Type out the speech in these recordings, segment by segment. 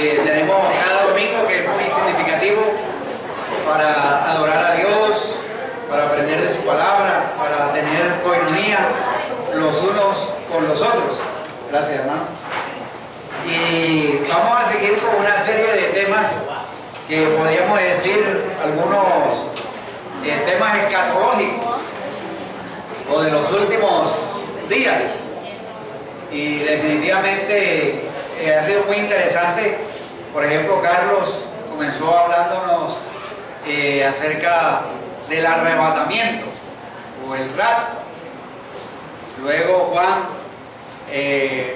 que tenemos cada domingo, que es muy significativo para adorar a Dios, para aprender de su palabra, para tener coinonía los unos con los otros. Gracias, hermano. Y vamos a seguir con una serie de temas que podríamos decir algunos temas escatológicos o de los últimos días. Y definitivamente ha sido muy interesante. Por ejemplo, Carlos comenzó hablándonos acerca del arrebatamiento o el rapto. Luego Juan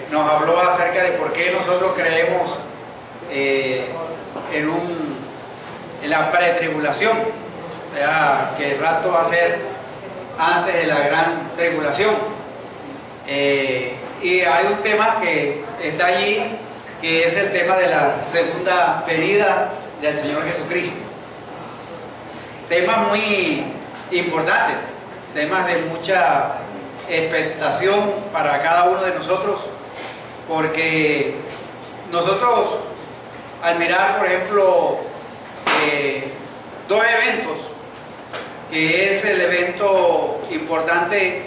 nos habló acerca de por qué nosotros creemos en la pretribulación, o sea, que el rapto va a ser antes de la gran tribulación. Y hay un tema que está allí, que es el tema de la segunda venida del Señor Jesucristo. Temas muy importantes, temas de mucha expectación para cada uno de nosotros, porque nosotros al mirar, por ejemplo, dos eventos, que es el evento importante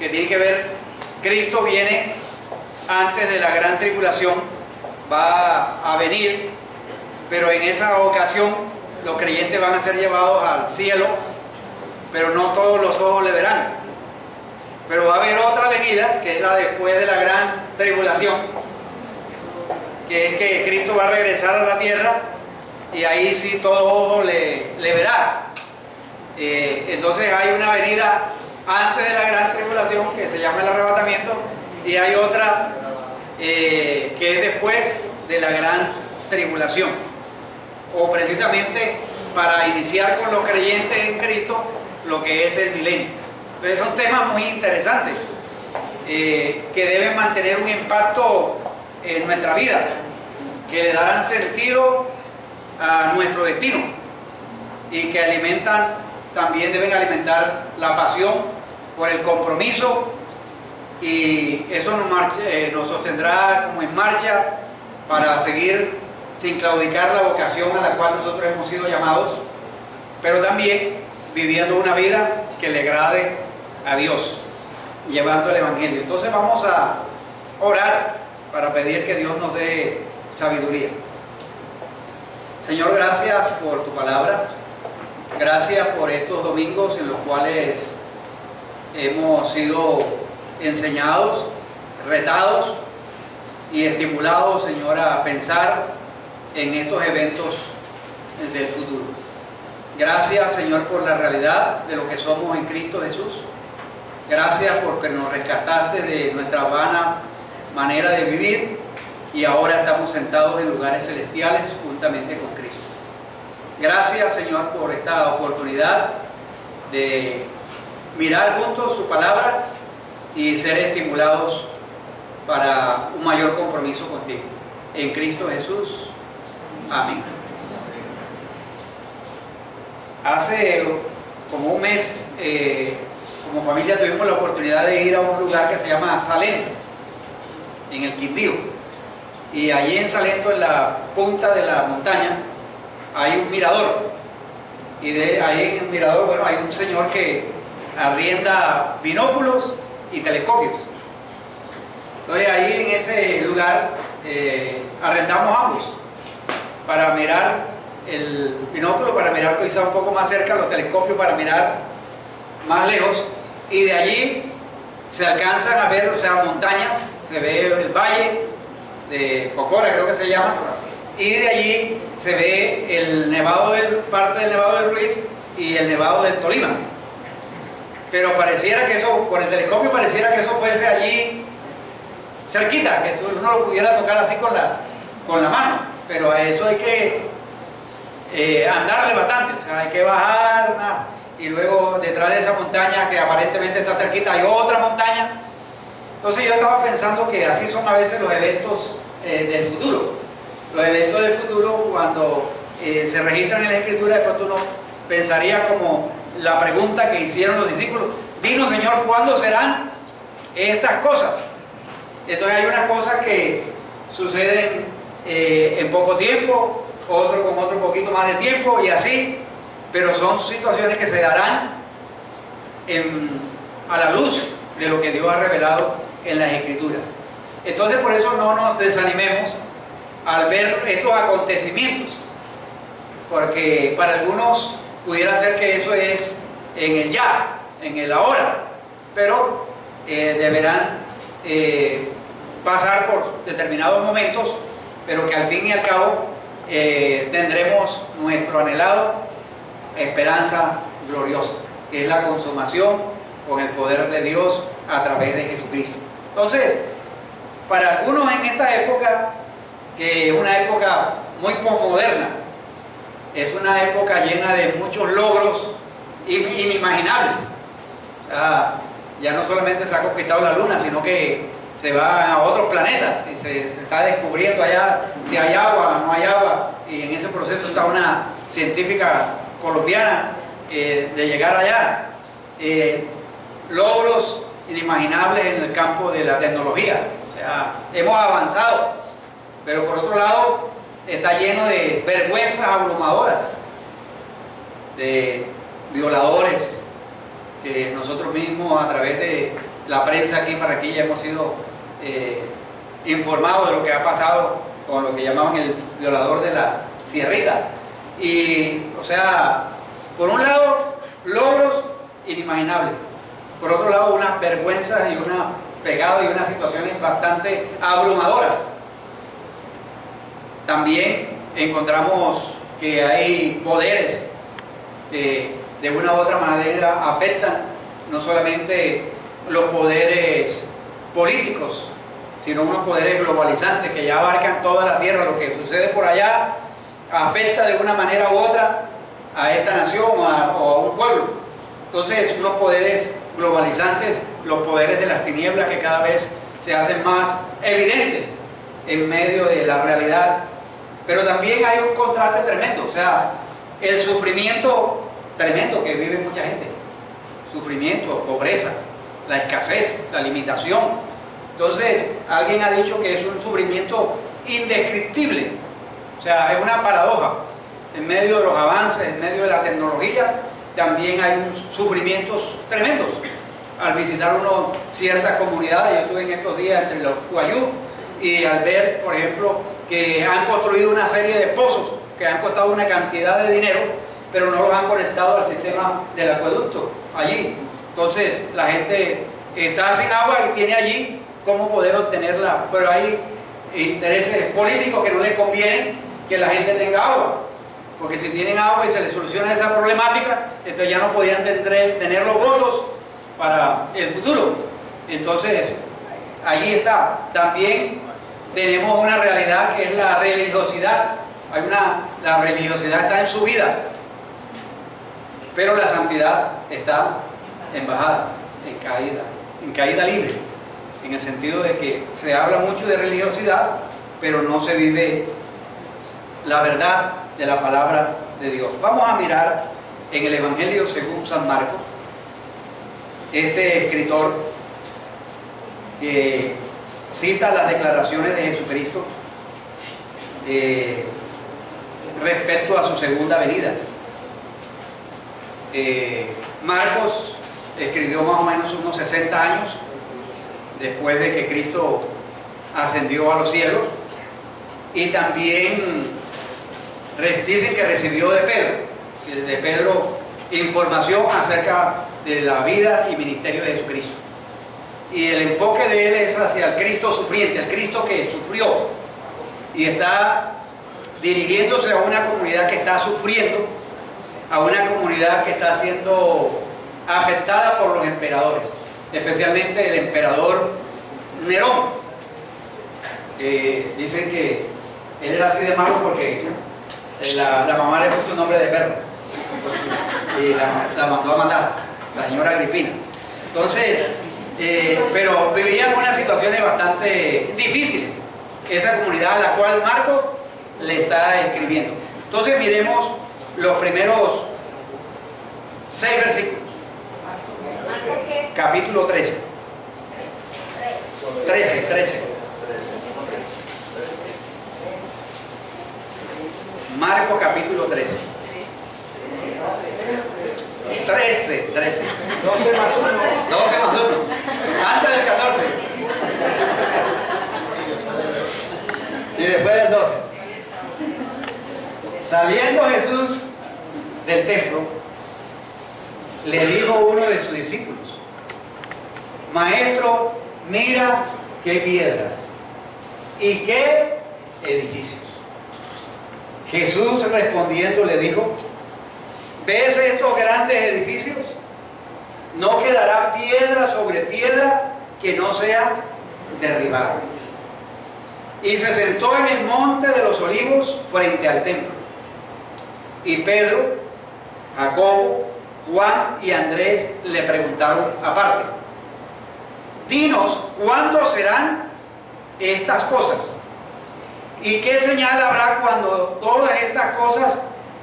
que tiene que ver, Cristo viene antes de la gran tribulación, va a venir, pero en esa ocasión los creyentes van a ser llevados al cielo, pero no todos los ojos le verán. Pero va a haber otra venida, que es la después de la gran tribulación, que es que Cristo va a regresar a la tierra y ahí sí todo ojo le verá. Entonces hay una venida antes de la gran tribulación que se llama el arrebatamiento, y hay otra que es después de la gran tribulación, o precisamente para iniciar con los creyentes en Cristo lo que es el milenio. Entonces son temas muy interesantes que deben mantener un impacto en nuestra vida, que le darán sentido a nuestro destino y que también deben alimentar la pasión por el compromiso, y eso nos sostendrá como en marcha para seguir sin claudicar la vocación a la cual nosotros hemos sido llamados, pero también viviendo una vida que le agrade a Dios, llevando el Evangelio. Entonces vamos a orar para pedir que Dios nos dé sabiduría. Señor, gracias por tu palabra, gracias por estos domingos en los cuales hemos sido enseñados, retados y estimulados, Señor, a pensar en estos eventos del futuro. Gracias, Señor, por la realidad de lo que somos en Cristo Jesús. Gracias porque nos rescataste de nuestra vana manera de vivir y ahora estamos sentados en lugares celestiales juntamente con Cristo. Gracias, Señor, por esta oportunidad de mirar juntos su palabra y ser estimulados para un mayor compromiso contigo. En Cristo Jesús. Amén. Hace como un mes, como familia tuvimos la oportunidad de ir a un lugar que se llama Salento, en el Quindío. Y allí en Salento, en la punta de la montaña, hay un mirador. Y ahí en el mirador, bueno, hay un señor que arrienda binóculos y telescopios. Entonces ahí en ese lugar arrendamos ambos para mirar el binóculo, para mirar quizá un poco más cerca, los telescopios para mirar más lejos, y de allí se alcanzan a ver, o sea, montañas, se ve el valle de Cocora, creo que se llama, y de allí se ve el nevado parte del Nevado del Ruiz y el Nevado del Tolima. Pero pareciera que eso, por el telescopio pareciera que eso fuese allí cerquita, que uno lo pudiera tocar así con la mano, pero a eso hay que andarle bastante, o sea, hay que bajar y luego detrás de esa montaña que aparentemente está cerquita hay otra montaña. Entonces yo estaba pensando que así son a veces los eventos del futuro. Los eventos del futuro, cuando se registran en la Escritura, de pronto uno pensaría como la pregunta que hicieron los discípulos: dinos, Señor, ¿cuándo serán estas cosas? Entonces hay unas cosas que suceden en poco tiempo, otro con otro poquito más de tiempo y así, pero son situaciones que se darán a la luz de lo que Dios ha revelado en las Escrituras. Entonces por eso no nos desanimemos al ver estos acontecimientos, porque para algunos pudiera ser que eso es en el ya, en el ahora, pero deberán pasar por determinados momentos, pero que al fin y al cabo tendremos nuestro anhelado esperanza gloriosa, que es la consumación con el poder de Dios a través de Jesucristo. Entonces, para algunos en esta época, que es una época muy posmoderna, es una época llena de muchos logros inimaginables. O sea, ya no solamente se ha conquistado la luna, sino que se va a otros planetas y se está descubriendo allá si hay agua o no hay agua, y en ese proceso está una científica colombiana de llegar allá. Logros inimaginables en el campo de la tecnología. O sea, hemos avanzado, pero por otro lado está lleno de vergüenzas abrumadoras, de violadores que nosotros mismos a través de la prensa aquí en Barranquilla hemos sido informados de lo que ha pasado con lo que llamaban el violador de la Sierrita. Y, o sea, por un lado, logros inimaginables, por otro lado, unas vergüenzas y unos pecados y unas situaciones bastante abrumadoras. También encontramos que hay poderes que de una u otra manera afectan no solamente los poderes políticos, sino unos poderes globalizantes que ya abarcan toda la tierra. Lo que sucede por allá afecta de una manera u otra a esta nación o a un pueblo. Entonces, unos poderes globalizantes, los poderes de las tinieblas que cada vez se hacen más evidentes en medio de la realidad. Pero también hay un contraste tremendo, o sea, el sufrimiento tremendo que vive mucha gente. Sufrimiento, pobreza, la escasez, la limitación. Entonces, alguien ha dicho que es un sufrimiento indescriptible. O sea, es una paradoja. En medio de los avances, en medio de la tecnología, también hay sufrimientos tremendos. Al visitar uno ciertas comunidades, yo estuve en estos días entre los Guayú, y al ver, por ejemplo, que han construido una serie de pozos que han costado una cantidad de dinero, pero no los han conectado al sistema del acueducto allí. Entonces la gente está sin agua y tiene allí cómo poder obtenerla, pero hay intereses políticos que no les conviene que la gente tenga agua, porque si tienen agua y se les soluciona esa problemática, entonces ya no podrían tener los votos para el futuro. Entonces allí está. También tenemos una realidad que es la religiosidad. La religiosidad está en subida, pero la santidad está en bajada, en caída libre, en el sentido de que se habla mucho de religiosidad, pero no se vive la verdad de la palabra de Dios. Vamos a mirar en el Evangelio según San Marcos, este escritor que cita las declaraciones de Jesucristo respecto a su segunda venida. Marcos escribió más o menos unos 60 años después de que Cristo ascendió a los cielos, y también dicen que recibió de Pedro información acerca de la vida y ministerio de Jesucristo. Y el enfoque de él es hacia el Cristo sufriente, el Cristo que sufrió, y está dirigiéndose a una comunidad que está sufriendo, a una comunidad que está siendo afectada por los emperadores, especialmente el emperador Nerón. Dicen que él era así de malo porque la mamá le puso un nombre de perro y la mandó a matar, la señora Agripina. Entonces, pero vivían unas situaciones bastante difíciles, esa comunidad a la cual Marcos le está escribiendo. Entonces miremos los primeros 6 versículos. Capítulo 13. 13. Marcos capítulo 13. 13. 12 más 1. 12 más 1. Antes del 14. Y después del 12. Saliendo Jesús del templo, le dijo uno de sus discípulos: Maestro, mira qué piedras y qué edificios. Jesús respondiendo le dijo: ¿ves estos grandes edificios? No quedará piedra sobre piedra que no sea derribada. Y se sentó en el monte de los olivos frente al templo. Y Pedro, Jacobo, Juan y Andrés le preguntaron aparte: dinos, ¿cuándo serán estas cosas? ¿Y qué señal habrá cuando todas estas cosas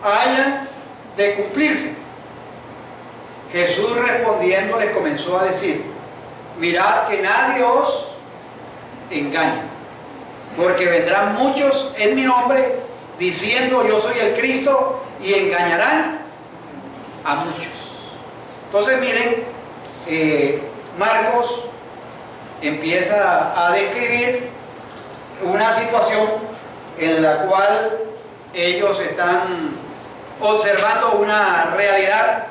hayan de cumplirse? Jesús respondiendo les comenzó a decir: mirad que nadie os engañe, porque vendrán muchos en mi nombre diciendo yo soy el Cristo, y engañarán a muchos. Entonces miren, Marcos empieza a describir una situación en la cual ellos están observando una realidad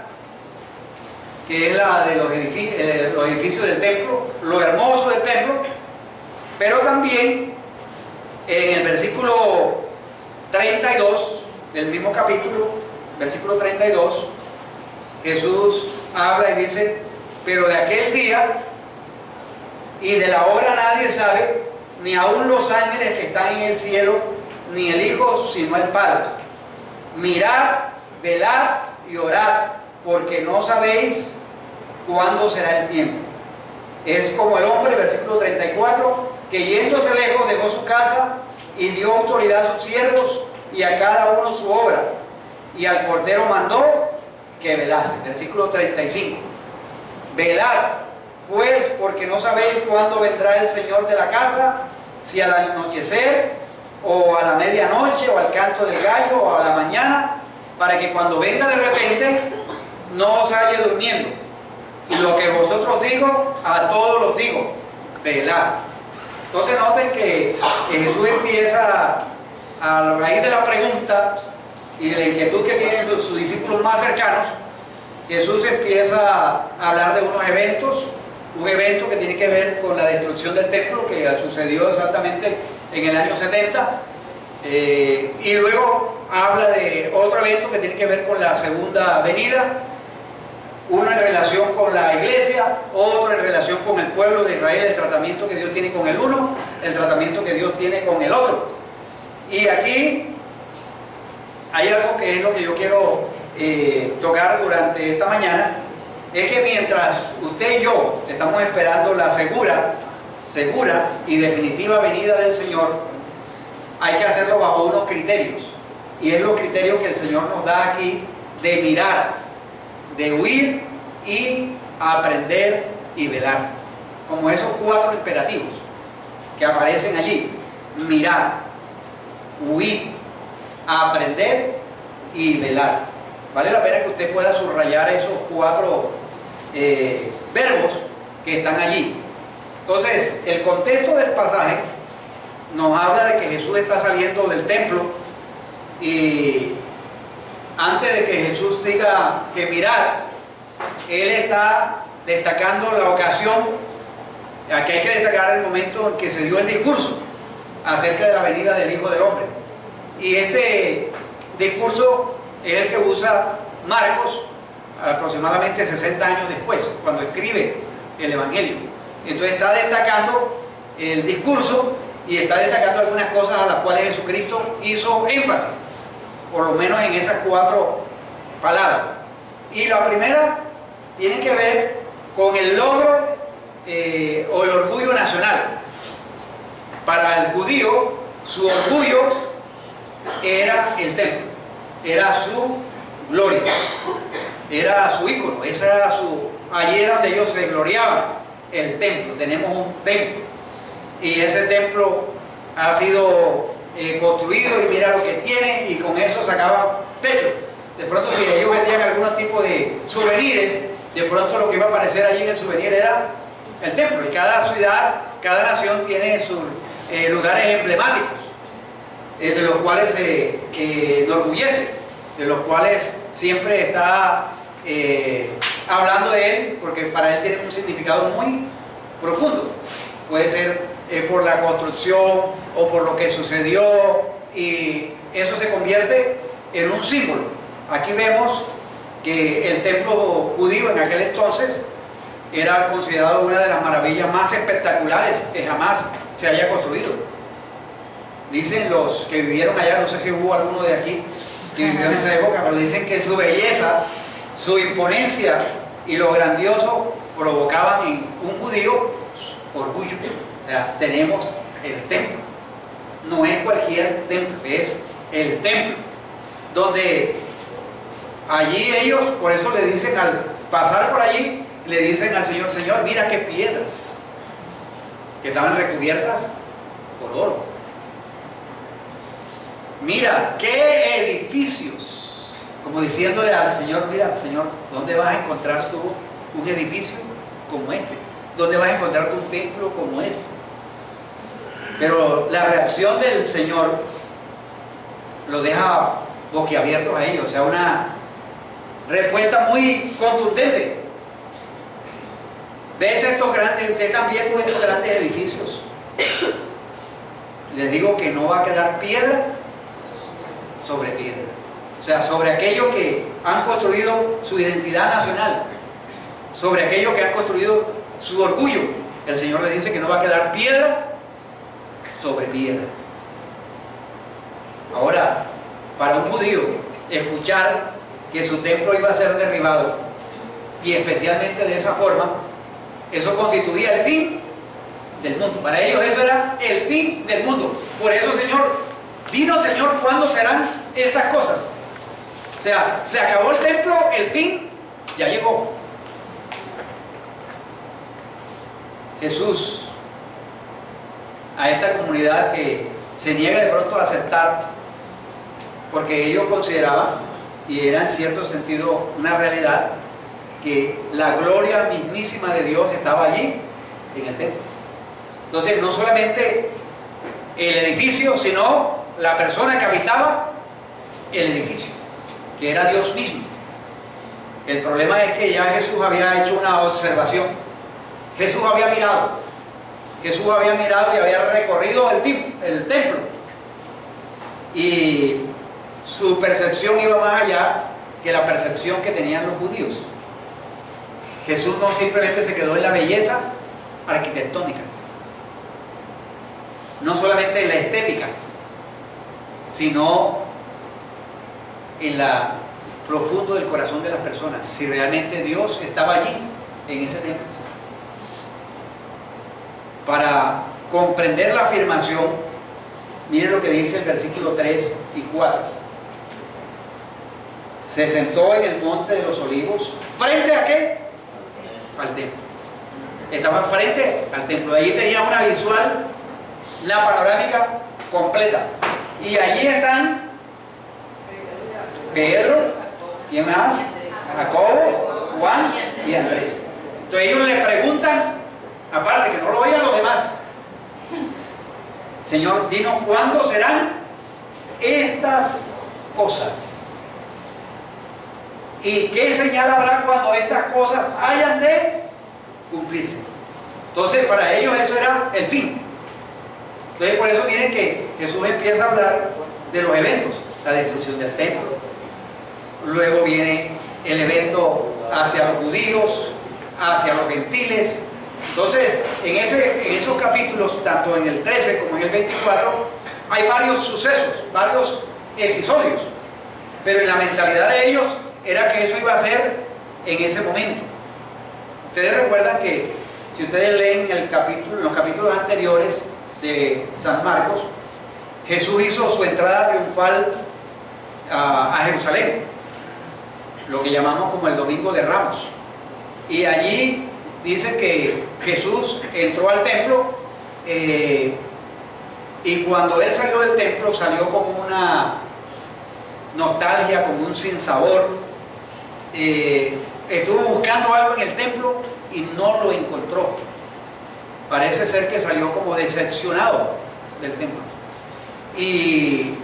que es la de los edificios del templo, lo hermoso del templo, pero también en el versículo 32 del mismo capítulo, versículo 32, Jesús habla y dice: pero de aquel día y de la hora nadie sabe, ni aun los ángeles que están en el cielo, ni el Hijo, sino el Padre. Mirad, velad y orad, porque no sabéis cuándo será el tiempo. Es como el hombre, versículo 34, que yéndose lejos dejó su casa y dio autoridad a sus siervos y a cada uno su obra, y al portero mandó que velase. Versículo 35. Velad pues, porque no sabéis cuándo vendrá el Señor de la casa, si al anochecer o a la medianoche o al canto del gallo o a la mañana, para que cuando venga de repente no os halle durmiendo. Y lo que vosotros digo, a todos los digo: velad. Entonces noten que Jesús empieza a raíz de la pregunta y de la inquietud que tienen sus discípulos más cercanos. Jesús empieza a hablar de unos eventos, un evento que tiene que ver con la destrucción del templo, que sucedió exactamente en el año 70, y luego habla de otro evento que tiene que ver con la segunda venida, uno en relación con la iglesia, otro en relación con el pueblo de Israel, el tratamiento que Dios tiene con el uno, el tratamiento que Dios tiene con el otro. Y aquí hay algo que es lo que yo quiero tocar durante esta mañana, es que mientras usted y yo estamos esperando la segura y definitiva venida del Señor, hay que hacerlo bajo unos criterios, y es los criterios que el Señor nos da aquí de mirar, de huir y aprender y velar, como esos 4 imperativos que aparecen allí: mirar, huir, aprender y velar. Vale la pena que usted pueda subrayar esos 4 verbos que están allí. Entonces, el contexto del pasaje nos habla de que Jesús está saliendo del templo, y antes de que Jesús diga que mirar, Él está destacando la ocasión. Aquí hay que destacar el momento en que se dio el discurso acerca de la venida del Hijo del Hombre. Y este discurso es el que usa Marcos aproximadamente 60 años después, cuando escribe el Evangelio. Entonces está destacando el discurso y está destacando algunas cosas a las cuales Jesucristo hizo énfasis, por lo menos en esas 4 palabras. Y la primera tiene que ver con el logro o el orgullo nacional. Para el judío, su orgullo era el templo, era su gloria, era su ícono, allí era donde ellos se gloriaban, el templo. Tenemos un templo, y ese templo ha sido construido y mira lo que tiene, y con eso sacaba techo. De pronto, si ellos vendían algún tipo de souvenirs, de pronto lo que iba a aparecer allí en el souvenir era el templo. Y cada ciudad, cada nación tiene sus lugares emblemáticos, de los cuales se enorgullece, de los cuales siempre está hablando de él, porque para él tiene un significado muy profundo. Puede ser por la construcción o por lo que sucedió, y eso se convierte en un símbolo. Aquí vemos que el templo judío en aquel entonces era considerado una de las maravillas más espectaculares que jamás se haya construido. Dicen los que vivieron allá, no sé si hubo alguno de aquí que vivió en esa época, pero dicen que su belleza, su imponencia y lo grandioso provocaban en un judío orgullo. O sea, tenemos el templo. No es cualquier templo, es el templo. Donde allí ellos, por eso le dicen, al pasar por allí, le dicen al Señor: Señor, mira qué piedras, que estaban recubiertas por oro. Mira qué edificios, como diciéndole al Señor: mira, Señor, ¿dónde vas a encontrar tú un edificio como este? ¿Dónde vas a encontrar tú un templo como este? Pero la reacción del Señor lo deja boquiabiertos a ellos, o sea, una respuesta muy contundente. ¿Ves estos grandes, ustedes están viendo estos grandes edificios? Les digo que no va a quedar piedra sobre piedra. O sea, sobre aquellos que han construido su identidad nacional, sobre aquellos que han construido su orgullo, el Señor le dice que no va a quedar piedra sobre piedra. Ahora, para un judío, escuchar que su templo iba a ser derribado, y especialmente de esa forma, eso constituía el fin del mundo. Para ellos eso era el fin del mundo. Por eso, Señor, dinos, Señor, ¿cuándo serán estas cosas? O sea, se acabó el templo, el fin ya llegó. Jesús, a esta comunidad que se niega de pronto a aceptar, porque ellos consideraban, y era en cierto sentido una realidad, que la gloria mismísima de Dios estaba allí en el templo. Entonces, no solamente el edificio, sino la persona que habitaba el edificio, que era Dios mismo. El problema es que ya Jesús había hecho una observación. Jesús había mirado y había recorrido el templo, y su percepción iba más allá que la percepción que tenían los judíos. Jesús no simplemente se quedó en la belleza arquitectónica, no solamente en la estética, sino en la profundo del corazón de las personas, si realmente Dios estaba allí en ese templo. Para comprender la afirmación, miren lo que dice el versículo 3 y 4. Se sentó en el monte de los olivos. ¿Frente a qué? Al templo. Estaba frente al templo. Allí tenía una visual, la panorámica completa. Y allí están Pedro, ¿quién más? Jacobo, Juan y Andrés. Entonces ellos le preguntan, aparte que no lo oigan los demás: Señor, dinos cuándo serán estas cosas, y qué señal habrá cuando estas cosas hayan de cumplirse. Entonces, para ellos eso era el fin. Entonces, por eso miren que Jesús empieza a hablar de los eventos: la destrucción del templo, luego viene el evento hacia los judíos, hacia los gentiles. Entonces, en esos capítulos, tanto en el 13 como en el 24, hay varios sucesos, varios episodios, pero en la mentalidad de ellos era que eso iba a ser en ese momento. Ustedes recuerdan que, si ustedes leen los capítulos anteriores de San Marcos, Jesús hizo su entrada triunfal a Jerusalén, lo que llamamos como el Domingo de Ramos, y allí dice que Jesús entró al templo y Y cuando él salió del templo, salió con una nostalgia, con un sinsabor. Estuvo buscando algo en el templo y no lo encontró. Parece ser que salió como decepcionado del templo. ¿Y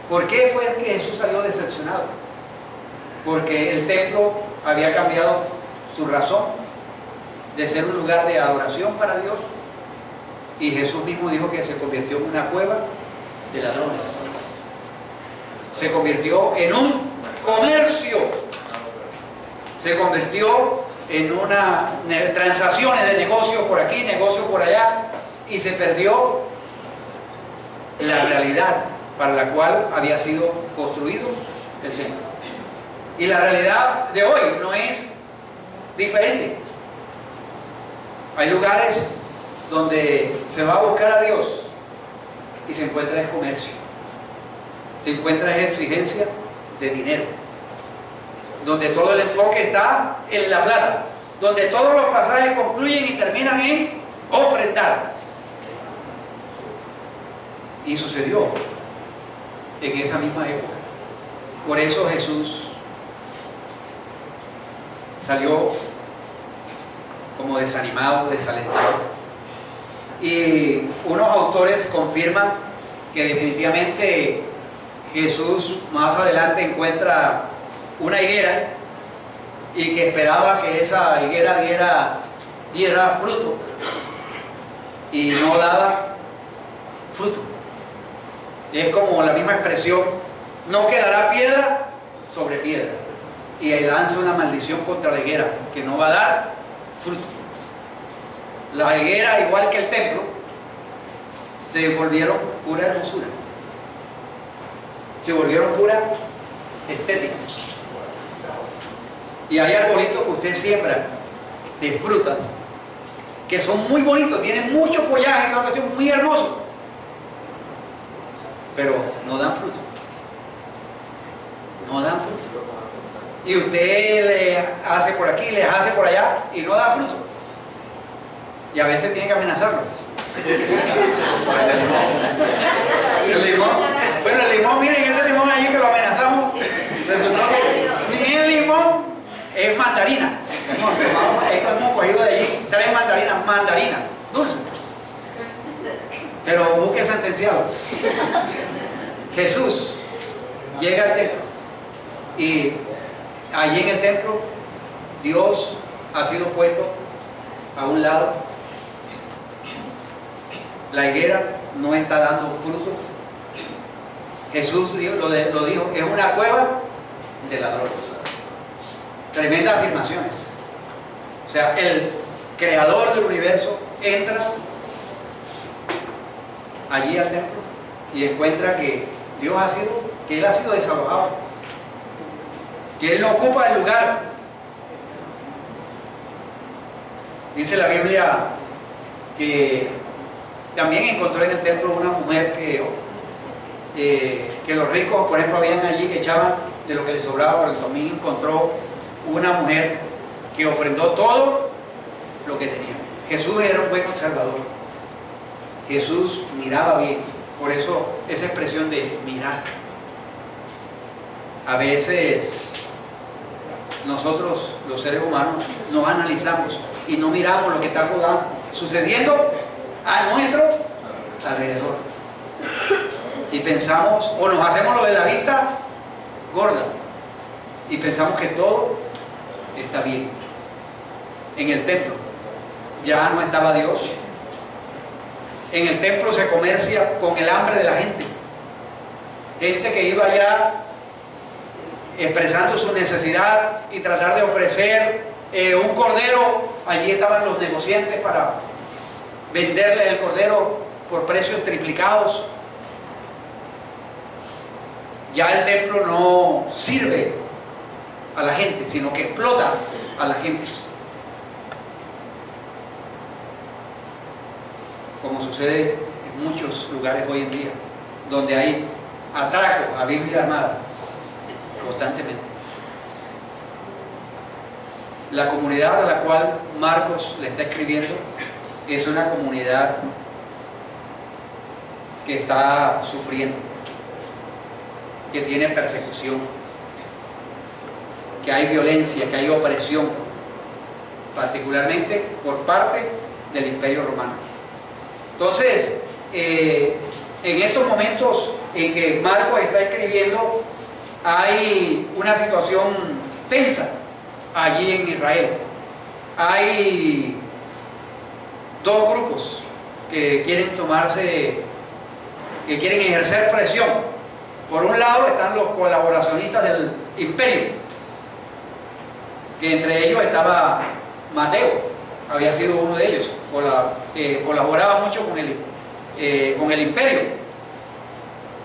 por qué fue que Jesús salió decepcionado? Porque el templo había cambiado su razón de ser un lugar de adoración para Dios, y Jesús mismo dijo que se convirtió en una cueva de ladrones. Se convirtió en un comercio, se convirtió en transacciones de negocios por aquí, negocios por allá, y se perdió la realidad para la cual había sido construido el templo. Y la realidad de hoy no es diferente. Hay lugares donde se va a buscar a Dios y se encuentra el comercio, se encuentra exigencia de dinero, donde todo el enfoque está en la plata, donde todos los pasajes concluyen y terminan en ofrendar. Y sucedió en esa misma época. Por eso Jesús salió como desanimado, desalentado. Y unos autores confirman que definitivamente Jesús más adelante encuentra una higuera y que esperaba que esa higuera diera fruto, y no daba fruto. Es como la misma expresión: no quedará piedra sobre piedra. Y ahí lanza una maldición contra la higuera, que no va a dar fruto. La higuera, igual que el templo, se volvieron pura hermosura, se volvieron pura estética. Y hay arbolitos que usted siembra de frutas que son muy bonitos, tienen mucho follaje, una cuestión muy hermoso, pero no dan fruto. No dan fruto. Y usted le hace por aquí, les hace por allá y no da fruto. Y a veces tiene que amenazarlos. El limón, bueno, el limón, miren ese limón allí que lo amenazamos, resultó que ni el limón es mandarina. Hemos cogido de allí 3 mandarinas, dulces. Pero busque sentenciado. Jesús llega al templo, y allí en el templo Dios ha sido puesto a un lado. La higuera no está dando fruto. Jesús lo dijo: es una cueva de ladrones. Tremendas afirmaciones. O sea, el creador del universo entra allí al templo y encuentra que Él ha sido desalojado, que Él no ocupa el lugar. Dice la Biblia que también encontró en el templo una mujer que los ricos, por ejemplo, habían allí que echaban de lo que les sobraba, pero también encontró una mujer que ofrendó todo lo que tenía. Jesús era un buen observador. Jesús miraba bien. Por eso esa expresión de mirar. A veces nosotros, los seres humanos, nos analizamos y no miramos lo que está sucediendo a nuestro alrededor, y pensamos, o nos hacemos lo de la vista gorda y pensamos que todo está bien. En el templo ya no estaba Dios. En el templo se comercia con el hambre de la gente que iba allá expresando su necesidad y tratar de ofrecer un cordero. Allí estaban los negociantes para venderles el cordero por precios triplicados. Ya el templo no sirve a la gente, sino que explota a la gente, como sucede en muchos lugares hoy en día, donde hay atraco a Biblia armada constantemente. La comunidad a la cual Marcos le está escribiendo es una comunidad que está sufriendo, que tiene persecución, que hay violencia, que hay opresión, particularmente por parte del Imperio Romano. Entonces, en estos momentos en que Marcos está escribiendo, hay una situación tensa allí en Israel. Hay dos grupos que quieren que quieren ejercer presión. Por un lado están los colaboracionistas del imperio, que entre ellos estaba Mateo, había sido uno de ellos, colaboraba mucho con el imperio.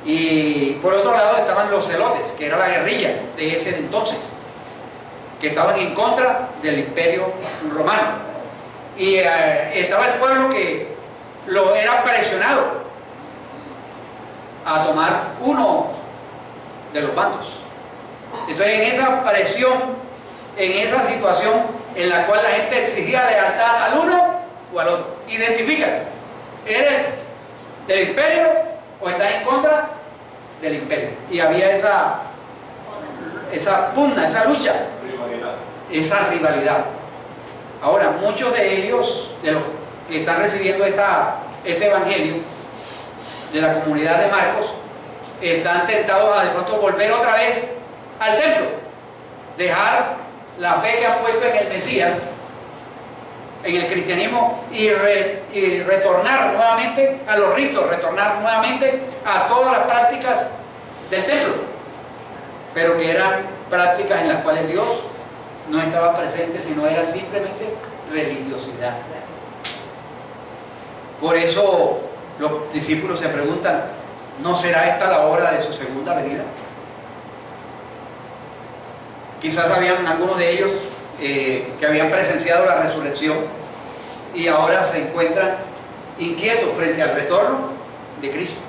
Y por otro lado estaban los celotes, que era la guerrilla de ese entonces, que estaban en contra del imperio romano. Y estaba el pueblo que lo era presionado a tomar uno de los bandos. Entonces, en esa presión, en esa situación en la cual la gente exigía lealtad al uno o al otro, identifícate, ¿eres del imperio o estás en contra del imperio? Y había esa pugna, esa lucha, esa rivalidad. Ahora, muchos de ellos, de los que están recibiendo este evangelio de la comunidad de Marcos, están tentados a de pronto volver otra vez al templo, dejar la fe que han puesto en el Mesías, en el cristianismo, y retornar nuevamente a los ritos, retornar nuevamente a todas las prácticas del templo, pero que eran prácticas en las cuales Dios no estaba presente, sino eran simplemente religiosidad. Por eso los discípulos se preguntan, ¿no será esta la hora de su segunda venida? Quizás habían algunos de ellos que habían presenciado la resurrección y ahora se encuentran inquietos frente al retorno de Cristo,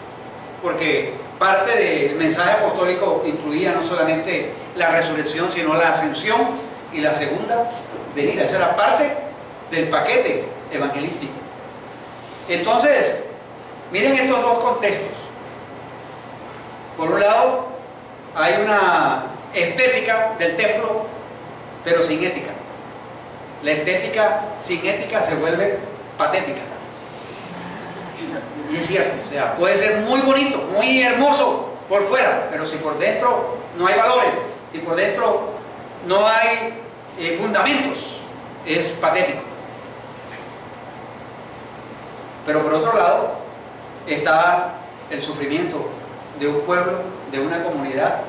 porque parte del mensaje apostólico incluía no solamente la resurrección, sino la ascensión y la segunda venida. Esa era parte del paquete evangelístico. Entonces, miren estos dos contextos. Por un lado, hay una estética del templo, pero sin ética. La estética sin ética se vuelve patética. Y es cierto, o sea, puede ser muy bonito, muy hermoso por fuera, pero si por dentro no hay valores, si por dentro no hay fundamentos, es patético. Pero por otro lado está el sufrimiento de un pueblo, de una comunidad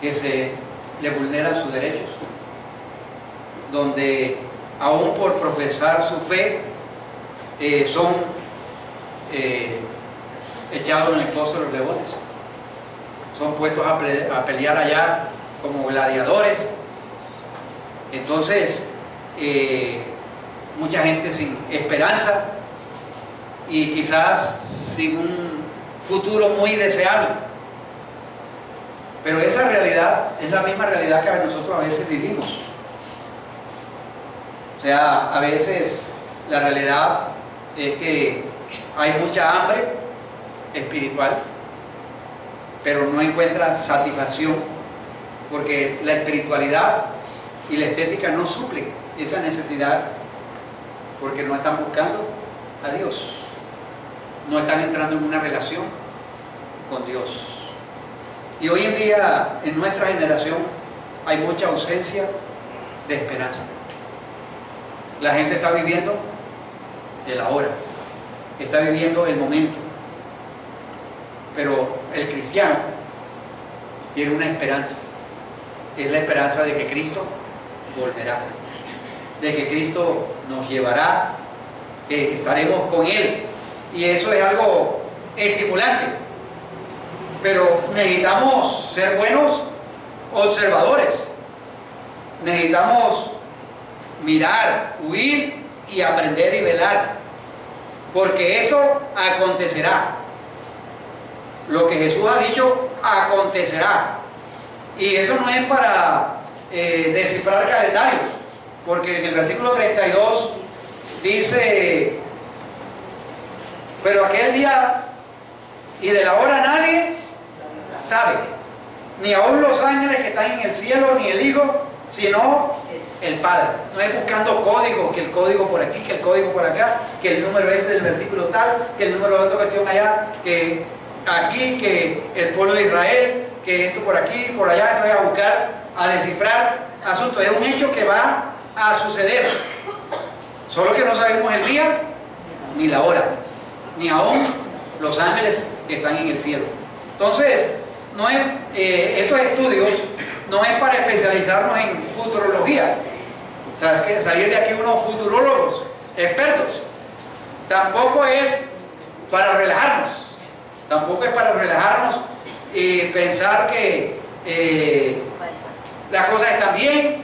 que se le vulneran sus derechos, donde aún por profesar su fe son echados en el foso de los leones, son puestos a pelear allá como gladiadores. Entonces mucha gente sin esperanza y quizás sin un futuro muy deseable. Pero esa realidad es la misma realidad que nosotros a veces vivimos. O sea, a veces la realidad es que hay mucha hambre espiritual, pero no encuentra satisfacción, porque la espiritualidad y la estética no suplen esa necesidad, porque no están buscando a Dios, no están entrando en una relación con Dios. Y hoy en día, en nuestra generación, hay mucha ausencia de esperanza. La gente está viviendo el ahora, está viviendo el momento. Pero el cristiano tiene una esperanza. Es la esperanza de que Cristo volverá, de que Cristo nos llevará, que estaremos con Él. Y eso es algo estimulante. Pero necesitamos ser buenos observadores. Necesitamos mirar, huir y aprender y velar. Porque esto acontecerá. Lo que Jesús ha dicho acontecerá. Y eso no es para descifrar calendarios. Porque en el versículo 32 dice: pero aquel día y de la hora nadie sabe, ni aun los ángeles que están en el cielo, ni el Hijo, sino el Padre. No es buscando código, que el código por aquí, que el código por acá, que el número es del versículo tal, que el número de otra cuestión allá, que aquí, que el pueblo de Israel, que esto por aquí, por allá. No es a buscar, a descifrar asuntos. Es un hecho que va a suceder, solo que no sabemos el día ni la hora, ni aún los ángeles que están en el cielo. Entonces, no es, estos estudios no es para especializarnos en futurología, o sea, que salir de aquí unos futurólogos expertos. Tampoco es para relajarnos, y pensar que las cosas están bien,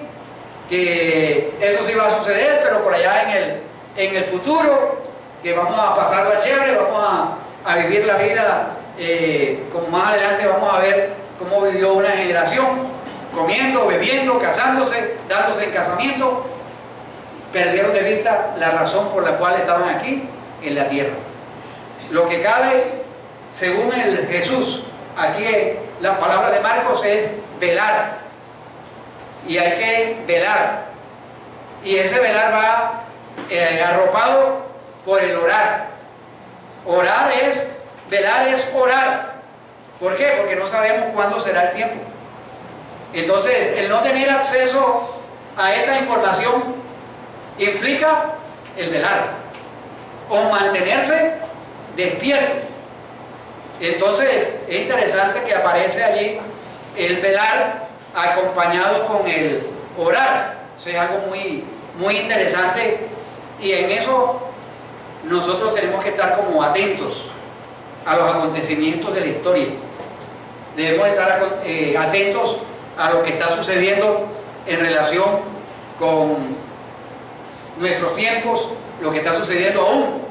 que eso sí va a suceder, pero por allá en el futuro, que vamos a pasarla chévere, vamos a vivir la vida, como más adelante vamos a ver cómo vivió una generación, comiendo, bebiendo, casándose, dándose en casamiento. Perdieron de vista la razón por la cual estaban aquí en la tierra. Lo que cabe, según el Jesús, aquí la palabra de Marcos es velar, y hay que velar, y ese velar va arropado por el orar. Velar es orar. ¿Por qué? Porque no sabemos cuándo será el tiempo. Entonces, el no tener acceso a esta información implica el velar o mantenerse despierto. Entonces, es interesante que aparece allí el velar acompañado con el orar. Eso es algo muy, muy interesante, y en eso nosotros tenemos que estar como atentos a los acontecimientos de la historia. Debemos estar atentos a lo que está sucediendo en relación con nuestros tiempos, lo que está sucediendo aún,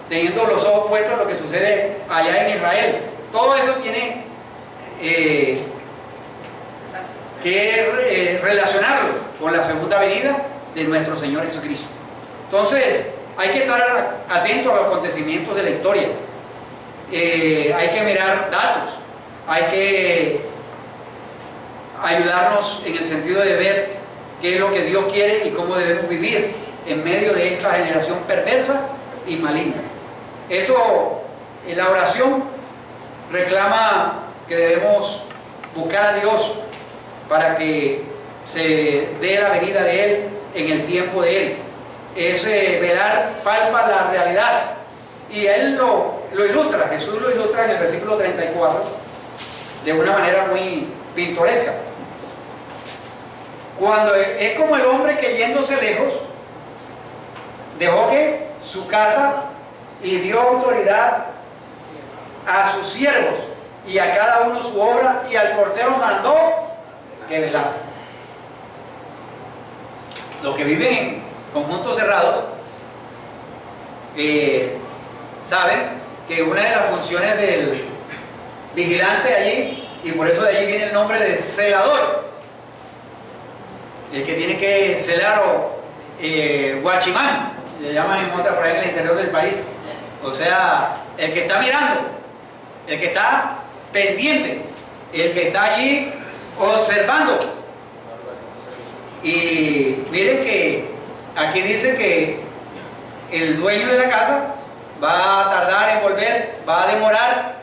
teniendo los ojos puestos en lo que sucede allá en Israel. Todo eso tiene que relacionarlo con la segunda venida de nuestro Señor Jesucristo. Entonces, hay que estar atentos a los acontecimientos de la historia. Hay que mirar datos, hay que ayudarnos en el sentido de ver qué es lo que Dios quiere y cómo debemos vivir en medio de esta generación perversa y maligna. Esto, en la oración, reclama que debemos buscar a Dios para que se dé la venida de Él en el tiempo de Él. Ese velar palpa la realidad, y Él lo ilustra, Jesús lo ilustra en el versículo 34 de una manera muy pintoresca. Cuando es como el hombre que, yéndose lejos, dejó que su casa y dio autoridad a sus siervos y a cada uno su obra, y al portero mandó que velase. Los que viven en conjuntos cerrados saben que una de las funciones del vigilante allí, y por eso de allí viene el nombre de celador, el que tiene que celar, o guachimán, le llaman en otra por ahí en el interior del país, o sea, el que está mirando, el que está pendiente, el que está allí observando. Y miren que aquí dice que el dueño de la casa va a tardar en volver, va a demorar,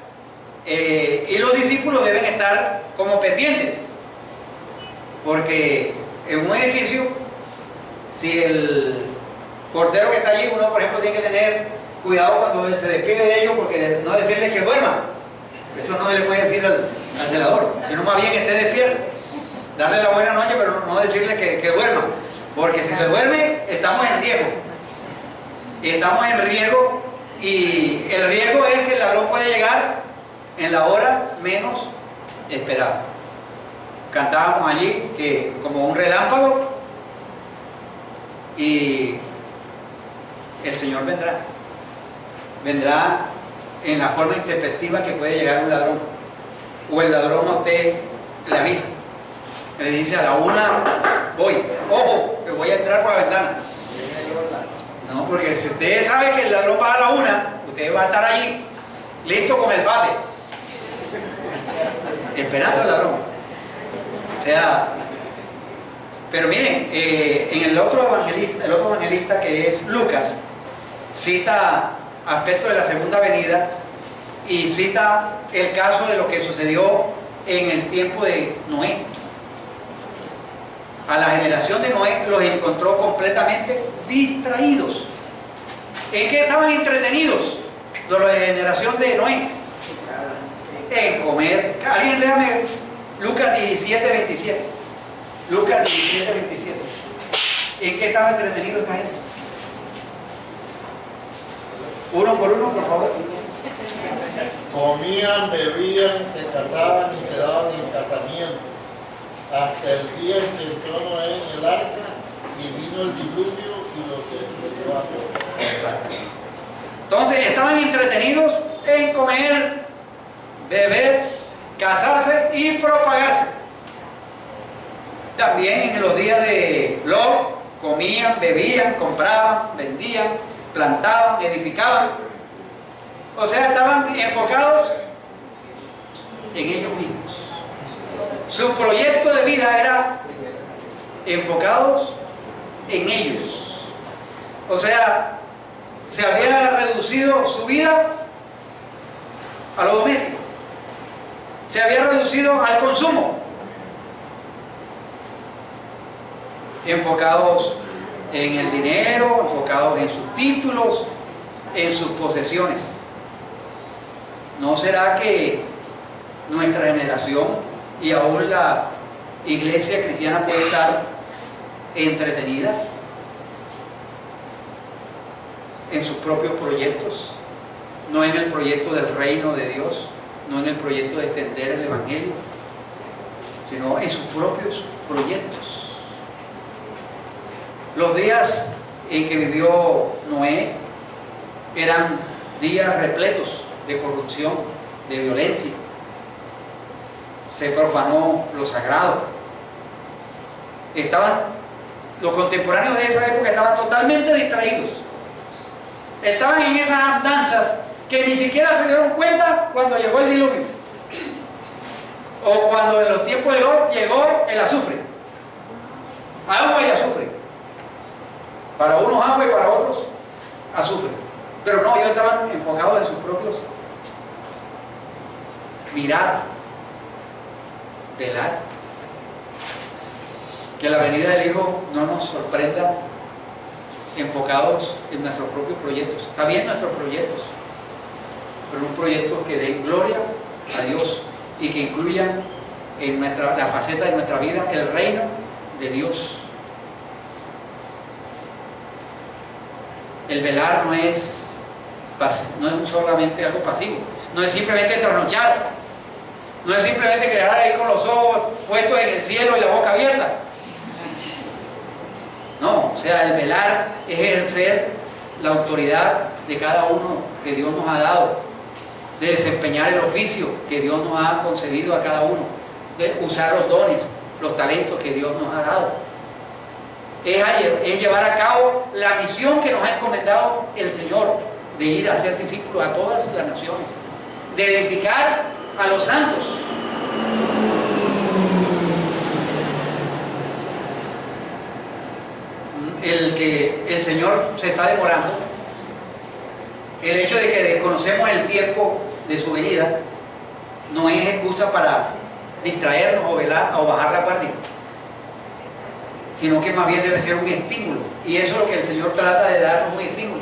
y los discípulos deben estar como pendientes, porque en un edificio, si el portero que está allí, uno por ejemplo tiene que tener cuidado cuando se despide de ellos, porque no decirle que duerma, eso no le puede decir al celador, sino más bien que esté despierto, darle la buena noche, pero no decirle que duerma, porque si se duerme estamos en riesgo, y el riesgo es que el ladrón puede llegar en la hora menos esperada. Cantábamos allí que como un relámpago, y el Señor vendrá en la forma introspectiva que puede llegar un ladrón, o el ladrón a usted le avisa, le dice: a la 1 voy, ojo, que voy a entrar por la ventana. No, porque si usted sabe que el ladrón va a la 1, usted va a estar allí listo con el bate, esperando al ladrón. O sea, pero miren, en el otro evangelista que es Lucas, cita aspectos de la segunda venida y cita el caso de lo que sucedió en el tiempo de Noé. A la generación de Noé los encontró completamente distraídos. ¿En qué estaban entretenidos de la generación de Noé? En comer. Alguien léame Lucas 17:27. Lucas 17:27. ¿En qué estaban entretenidos esa gente? Uno por uno, por favor. Comían, bebían, se casaban y se daban en casamiento, hasta el día en que entró Noé en el arca y vino el diluvio y los destruyó a todos. Entonces estaban entretenidos en comer, beber, casarse y propagarse. También en los días de Lot comían, bebían, compraban, vendían, plantaban, edificaban. O sea, estaban enfocados en ellos mismos. Su proyecto de vida era enfocados en ellos. O sea, se había reducido su vida a lo doméstico. Se había reducido al consumo. Enfocados en el dinero, enfocados en sus títulos, en sus posesiones. ¿No será que nuestra generación y aún la iglesia cristiana puede estar entretenida en sus propios proyectos, no en el proyecto del reino de Dios, no en el proyecto de extender el evangelio, sino en sus propios proyectos? Los días en que vivió Noé eran días repletos de corrupción, de violencia. Se profanó lo sagrado. Los contemporáneos de esa época estaban totalmente distraídos. Estaban en esas andanzas que ni siquiera se dieron cuenta cuando llegó el diluvio. O cuando en los tiempos de Lot llegó el azufre. Agua y azufre. Para unos agua y para otros azufre. Pero no, ellos estaban enfocados en sus propios mirar, velar. Que la venida del Hijo no nos sorprenda enfocados en nuestros propios proyectos. Está bien nuestros proyectos, pero un proyecto que dé gloria a Dios y que incluyan en la faceta de nuestra vida el reino de Dios. El velar no es solamente algo pasivo, no es simplemente trasnochar, no es simplemente quedar ahí con los ojos puestos en el cielo y la boca abierta. No, o sea, el velar es ejercer la autoridad de cada uno que Dios nos ha dado, de desempeñar el oficio que Dios nos ha concedido a cada uno, de usar los dones, los talentos que Dios nos ha dado. Es llevar a cabo la misión que nos ha encomendado el Señor, de ir a ser discípulos a todas las naciones, de edificar a los santos. El que el Señor se está demorando, el hecho de que desconocemos el tiempo de su venida, no es excusa para distraernos o velar o bajar la guardia, sino que más bien debe ser un estímulo. Y eso es lo que el Señor trata de darnos, un estímulo.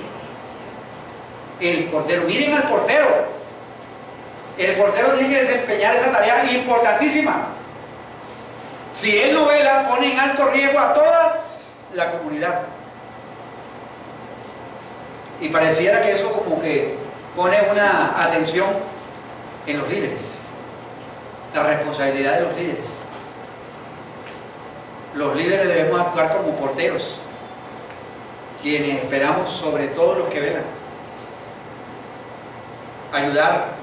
El portero, miren al portero. El portero tiene que desempeñar esa tarea importantísima. Si él no vela, pone en alto riesgo a toda la comunidad. Y pareciera que eso como que pone una atención en los líderes, la responsabilidad de los líderes. Los líderes debemos actuar como porteros, quienes esperamos sobre todo los que velan, ayudar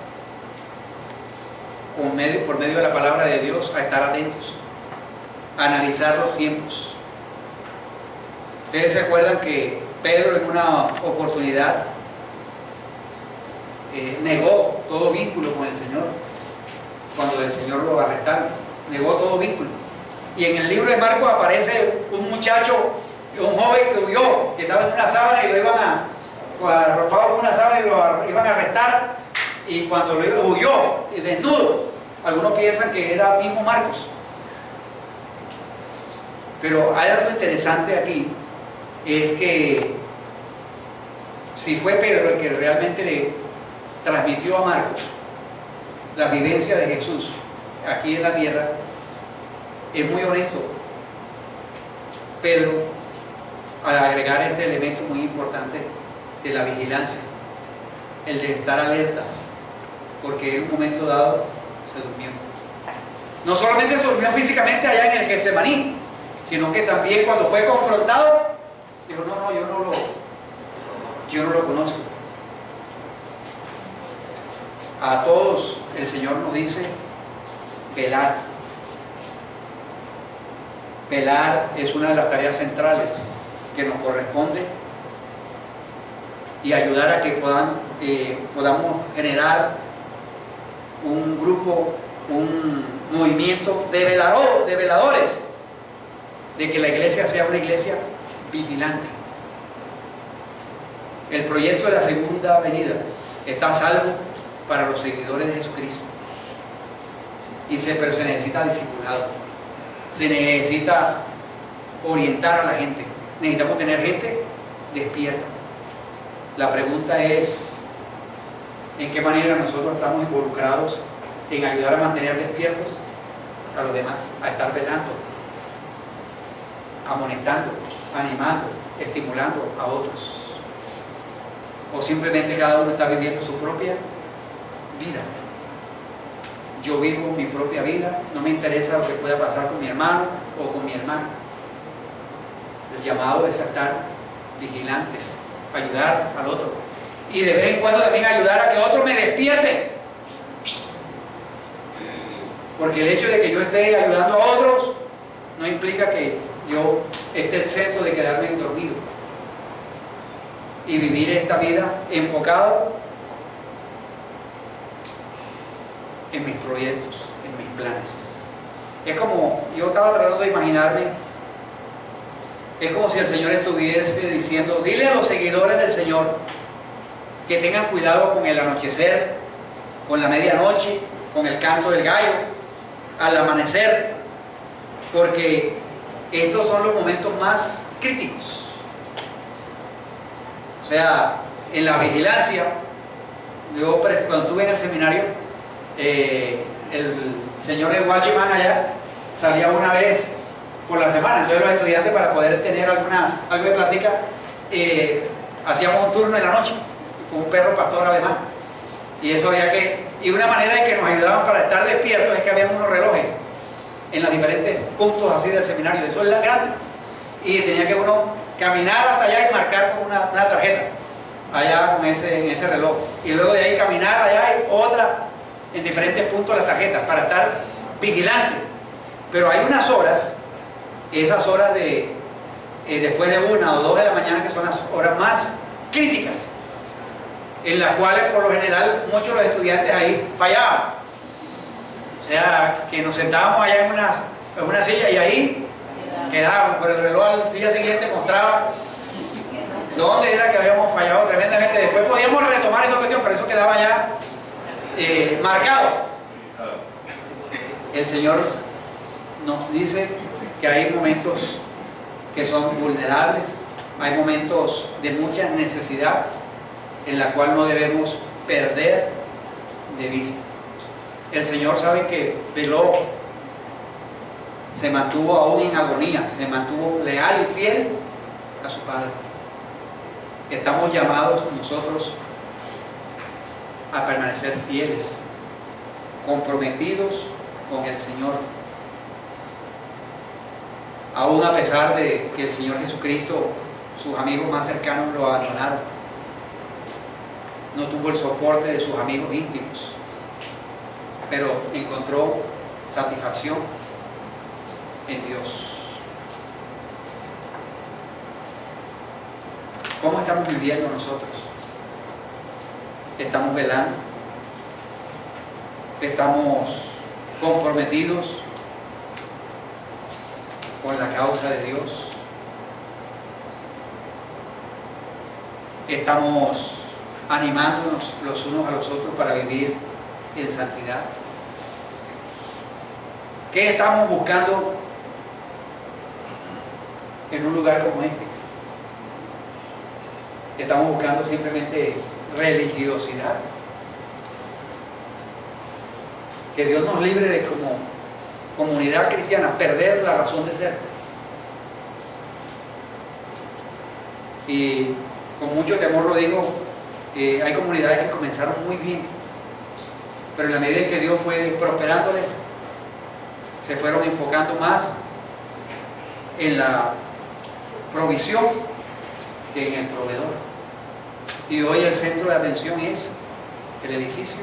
por medio de la palabra de Dios a estar atentos, a analizar los tiempos. Ustedes se acuerdan que Pedro en una oportunidad negó todo vínculo con el Señor. Cuando el Señor lo arrestaron, negó todo vínculo. Y en el libro de Marcos aparece un muchacho, un joven que huyó, que estaba en una sábana y lo iban arropado con una sábana y lo iban a arrestar. Y cuando lo huyó, desnudo, algunos piensan que era mismo Marcos. Pero hay algo interesante aquí, es que si fue Pedro el que realmente le transmitió a Marcos la vivencia de Jesús aquí en la tierra, es muy honesto Pedro al agregar este elemento muy importante de la vigilancia, el de estar alerta, porque en un momento dado se durmió. No solamente se durmió físicamente allá en el Getsemaní, sino que también cuando fue confrontado, dijo, no, yo no lo conozco. A todos el Señor nos dice, velar. Velar es una de las tareas centrales que nos corresponde y ayudar a que podamos generar un grupo, un movimiento de veladores, de que la iglesia sea una iglesia vigilante. El proyecto de la segunda venida está a salvo para los seguidores de Jesucristo. Pero se necesita discipulado, se necesita orientar a la gente, necesitamos tener gente despierta. La pregunta es, ¿en qué manera nosotros estamos involucrados en ayudar a mantener despiertos a los demás, a estar velando, amonestando, animando, estimulando a otros? O simplemente cada uno está viviendo su propia vida. Yo vivo mi propia vida, no me interesa lo que pueda pasar con mi hermano o con mi hermana. El llamado es estar vigilantes, ayudar al otro. Y de vez en cuando también ayudar a que otro me despierte. Porque el hecho de que yo esté ayudando a otros no implica que yo esté exento de quedarme dormido. Y vivir esta vida enfocado en mis proyectos, en mis planes. Es como, yo estaba tratando de imaginarme, es como si el Señor estuviese diciendo, dile a los seguidores del Señor que tengan cuidado con el anochecer, con la medianoche, con el canto del gallo, al amanecer, porque estos son los momentos más críticos. O sea, en la vigilancia, yo cuando estuve en el seminario, el señor el watchman allá salía una vez por la semana, entonces los estudiantes, para poder tener algo de plática, hacíamos un turno en la noche con un perro pastor alemán, y eso había y una manera de que nos ayudaban para estar despiertos es que había unos relojes en los diferentes puntos así del seminario, eso es la grande, y tenía que uno caminar hasta allá y marcar con una tarjeta allá en ese reloj, y luego de ahí caminar allá y otra en diferentes puntos las tarjetas para estar vigilante. Pero hay unas horas, esas horas de después de 1 o 2 de la mañana, que son las horas más críticas, en las cuales por lo general muchos de los estudiantes ahí fallaban. O sea, que nos sentábamos allá en una silla y ahí quedábamos, pero el reloj al día siguiente mostraba dónde era que habíamos fallado tremendamente. Después podíamos retomar esta cuestión, pero eso quedaba ya marcado. El Señor nos dice que hay momentos que son vulnerables, hay momentos de mucha necesidad en la cual no debemos perder de vista. El Señor sabe que veló, se mantuvo aún en agonía, se mantuvo leal y fiel a su Padre. Estamos llamados nosotros a permanecer fieles, comprometidos con el Señor, aún a pesar de que el Señor Jesucristo, sus amigos más cercanos lo abandonaron, no tuvo el soporte de sus amigos íntimos, pero encontró satisfacción en Dios. ¿Cómo estamos viviendo nosotros estamos velando, estamos comprometidos con la causa de Dios, estamos animándonos los unos a los otros para vivir en santidad. ¿Qué estamos buscando en un lugar como este? ¿Estamos buscando simplemente religiosidad? Que Dios nos libre de, como comunidad cristiana, perder la razón de ser. Y con mucho temor lo digo, hay comunidades que comenzaron muy bien, pero en la medida en que Dios fue prosperándoles, se fueron enfocando más en la provisión que en el proveedor. Y hoy el centro de atención es el edificio,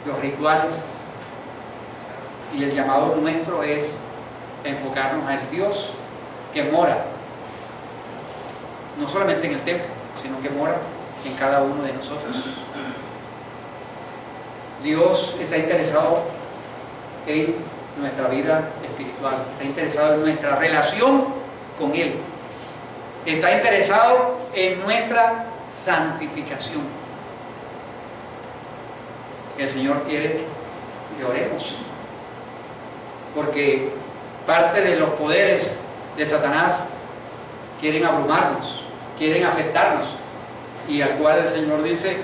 los rituales, y el llamado nuestro es enfocarnos al Dios que mora no solamente en el templo, sino que mora en cada uno de nosotros. Dios está interesado en nuestra vida espiritual, está interesado en nuestra relación con Él, está interesado en nuestra santificación. El Señor quiere que oremos, porque parte de los poderes de Satanás quieren abrumarnos, quieren afectarnos, y al cual el Señor dice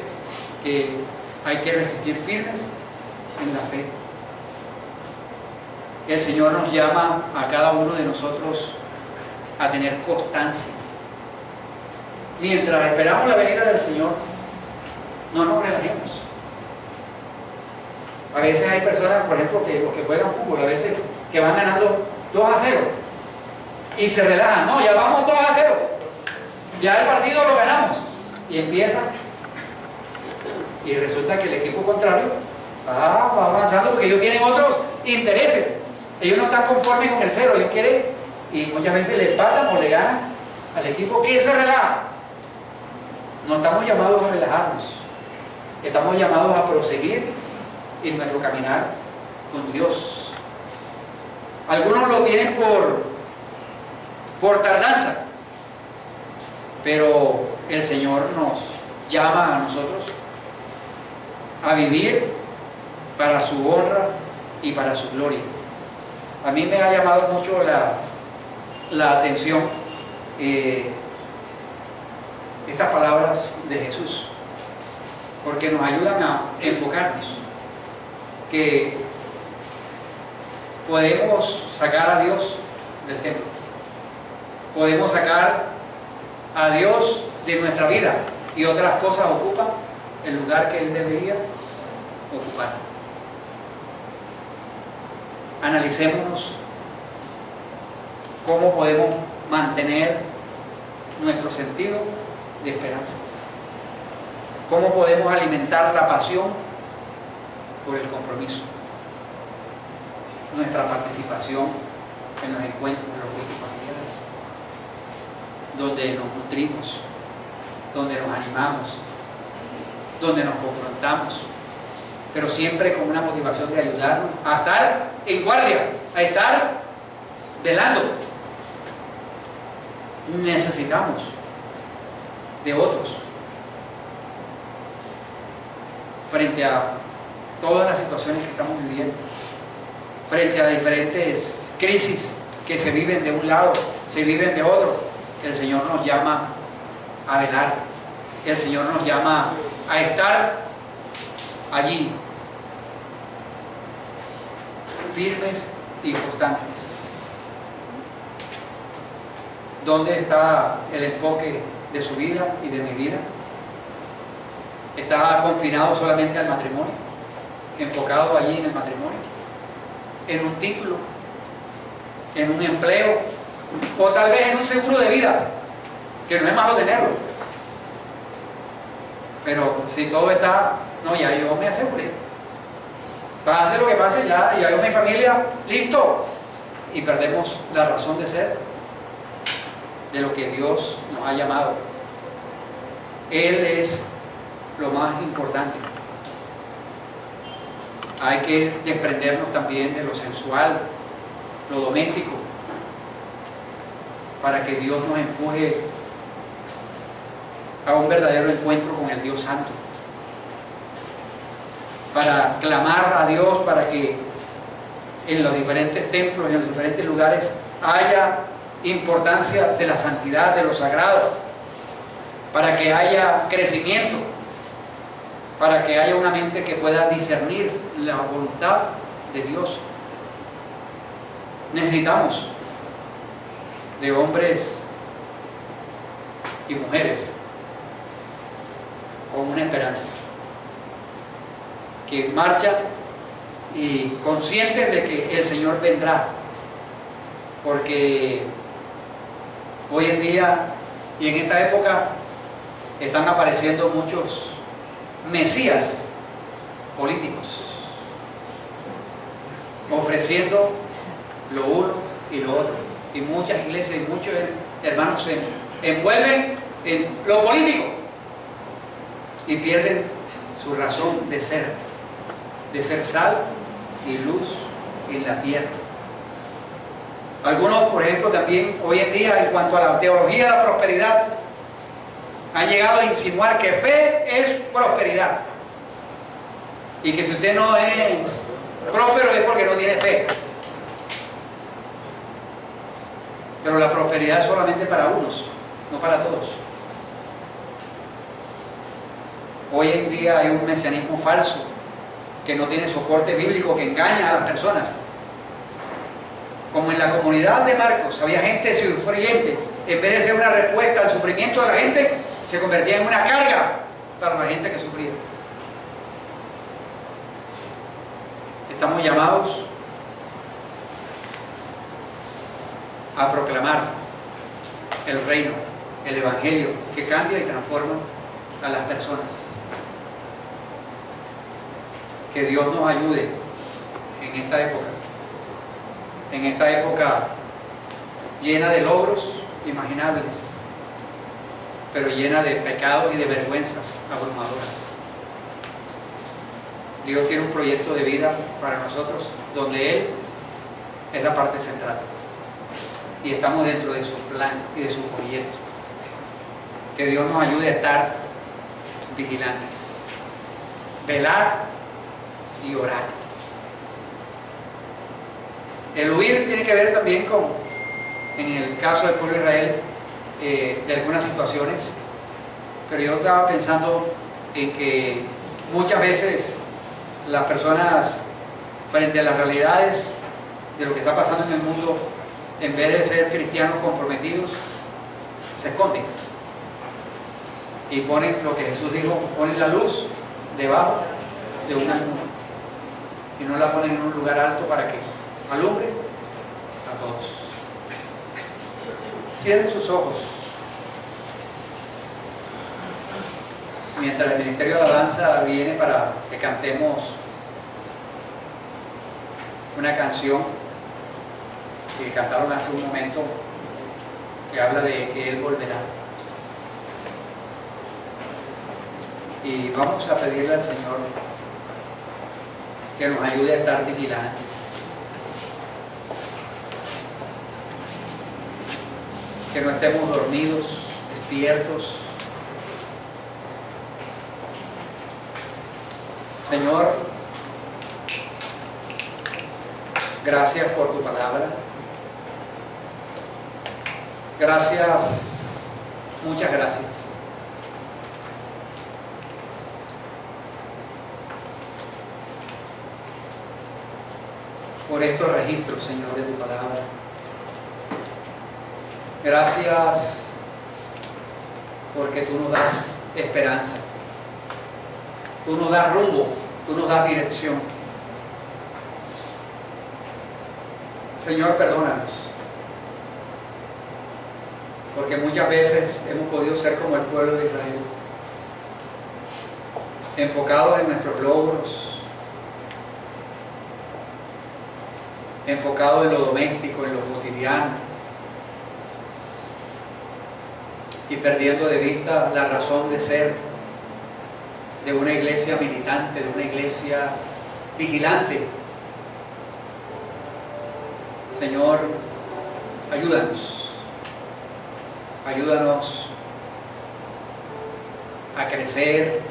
que hay que resistir firmes en la fe. El Señor nos llama a cada uno de nosotros a tener constancia. Mientras esperamos la venida del Señor, no nos relajemos. A veces hay personas, por ejemplo, los que juegan fútbol, a veces que van ganando 2-0 y se relajan. No, ya vamos 2-0, ya el partido lo ganamos, y empiezan, y resulta que el equipo contrario va avanzando porque ellos tienen otros intereses. Ellos no están conformes con el 0, ellos quieren, y muchas veces le empatan o le ganan al equipo que se relaja. No estamos llamados a relajarnos, estamos llamados a proseguir en nuestro caminar con Dios. Algunos lo tienen por tardanza, pero el Señor nos llama a nosotros a vivir para su honra y para su gloria. A mí me ha llamado mucho la atención estas palabras de Jesús, porque nos ayudan a enfocarnos, que podemos sacar a Dios del templo, podemos sacar a Dios de nuestra vida, y otras cosas ocupan el lugar que Él debería ocupar. Analicémonos cómo podemos mantener nuestro sentido de esperanza, cómo podemos alimentar la pasión por el compromiso, nuestra participación en los encuentros de los grupos familiares, donde nos nutrimos, donde nos animamos, donde nos confrontamos, pero siempre con una motivación de ayudarnos a estar en guardia, a estar velando. Necesitamos de otros frente a todas las situaciones que estamos viviendo, frente a diferentes crisis que se viven de un lado, se viven de otro. El Señor nos llama a velar, el Señor nos llama a estar allí, firmes y constantes. ¿Dónde está el enfoque de su vida y de mi vida? ¿Está confinado solamente al matrimonio? ¿Enfocado allí en el matrimonio? ¿En un título? ¿En un empleo? ¿O tal vez en un seguro de vida? Que no es malo tenerlo. Pero si todo está, no, ya yo me aseguré. Pase lo que pase, ya yo mi familia, listo. Y perdemos la razón de ser de lo que Dios nos ha llamado. Él es lo más importante. Hay que desprendernos también de lo sensual, lo doméstico, para que Dios nos empuje a un verdadero encuentro con el Dios Santo, para clamar a Dios para que en los diferentes templos, en los diferentes lugares, haya importancia de la santidad, de lo sagrado, para que haya crecimiento, para que haya una mente que pueda discernir la voluntad de Dios. Necesitamos de hombres y mujeres con una esperanza, que marchan y conscientes de que el Señor vendrá, porque hoy en día y en esta época están apareciendo muchos mesías políticos, ofreciendo lo uno y lo otro, y muchas iglesias y muchos hermanos se envuelven en lo político y pierden su razón de ser sal y luz en la tierra. Algunos, por ejemplo, también hoy en día, en cuanto a la teología de la prosperidad, han llegado a insinuar que fe es prosperidad, y que si usted no es próspero es porque no tiene fe. Pero la prosperidad es solamente para unos, no para todos. Hoy en día hay un mesianismo falso que no tiene soporte bíblico, que engaña a las personas. Como en la comunidad de Marcos había gente sufriente, en vez de ser una respuesta al sufrimiento de la gente, se convertía en una carga para la gente que sufría. Estamos llamados a proclamar el reino, el evangelio, que cambia y transforma a las personas. Que Dios nos ayude en esta época llena de logros imaginables, pero llena de pecados y de vergüenzas abrumadoras. Dios tiene un proyecto de vida para nosotros donde Él es la parte central y estamos dentro de su plan y de su proyecto. Que Dios nos ayude a estar vigilantes, velar y orar. El huir tiene que ver también con, en el caso del pueblo de Israel, de algunas situaciones, pero yo estaba pensando en que muchas veces las personas, frente a las realidades de lo que está pasando en el mundo, en vez de ser cristianos comprometidos, se esconden y ponen lo que Jesús dijo: ponen la luz debajo de una nube y no la ponen en un lugar alto para que alumbre a todos. Cierren sus ojos mientras el ministerio de alabanza viene para que cantemos una canción que cantaron hace un momento, que habla de que Él volverá. Y vamos a pedirle al Señor que nos ayude a estar vigilantes, que no estemos dormidos, despiertos. Señor, gracias por tu palabra. Gracias, muchas gracias. Por estos registros, Señor, de tu palabra. Gracias porque tú nos das esperanza, tú nos das rumbo, tú nos das dirección. Señor, perdónanos, porque muchas veces hemos podido ser como el pueblo de Israel, enfocados en nuestros logros, enfocados en lo doméstico, en lo cotidiano, y perdiendo de vista la razón de ser de una iglesia militante, de una iglesia vigilante. Señor, ayúdanos. Ayúdanos a crecer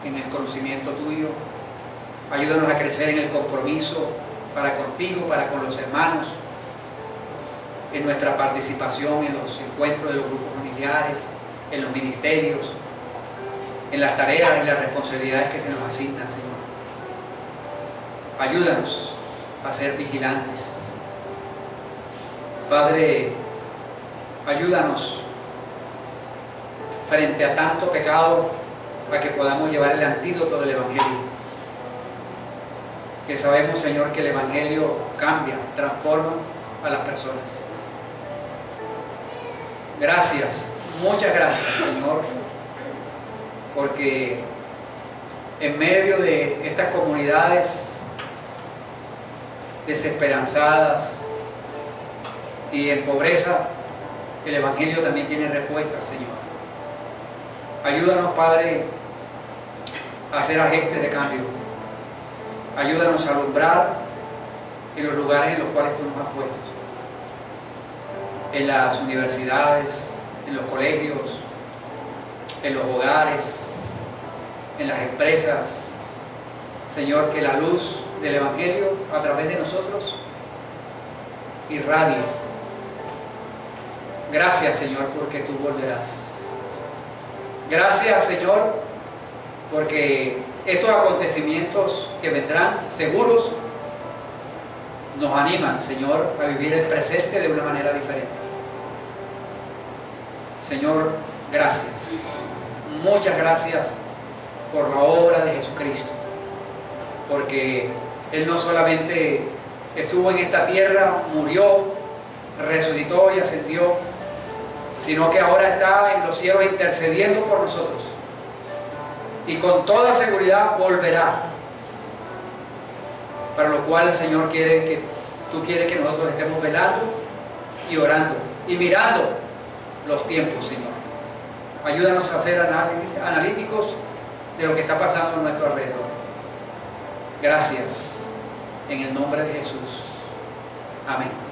en el conocimiento tuyo. Ayúdanos a crecer en el compromiso para contigo, para con los hermanos, en nuestra participación en los encuentros de los grupos familiares, en los ministerios, en las tareas y las responsabilidades que se nos asignan, Señor. Ayúdanos a ser vigilantes. Padre, ayúdanos frente a tanto pecado para que podamos llevar el antídoto del Evangelio. Que sabemos, Señor, que el Evangelio cambia, transforma a las personas. Gracias, muchas gracias, Señor, porque en medio de estas comunidades desesperanzadas y en pobreza, el Evangelio también tiene respuestas, Señor. Ayúdanos, Padre, a ser agentes de cambio. Ayúdanos a alumbrar en los lugares en los cuales tú nos has puesto. En las universidades, en los colegios, en los hogares, en las empresas. Señor, que la luz del Evangelio a través de nosotros irradie. Gracias, Señor, porque tú volverás. Gracias, Señor, porque estos acontecimientos que vendrán seguros nos animan, Señor, a vivir el presente de una manera diferente. Señor, gracias. Muchas gracias por la obra de Jesucristo, porque Él no solamente estuvo en esta tierra, murió, resucitó y ascendió, sino que ahora está en los cielos intercediendo por nosotros. Y con toda seguridad volverá. Para lo cual el Señor quiere que tú quieres que nosotros estemos velando y orando y mirando los tiempos, Señor. Ayúdanos a ser analíticos de lo que está pasando a nuestro alrededor. Gracias. En el nombre de Jesús. Amén.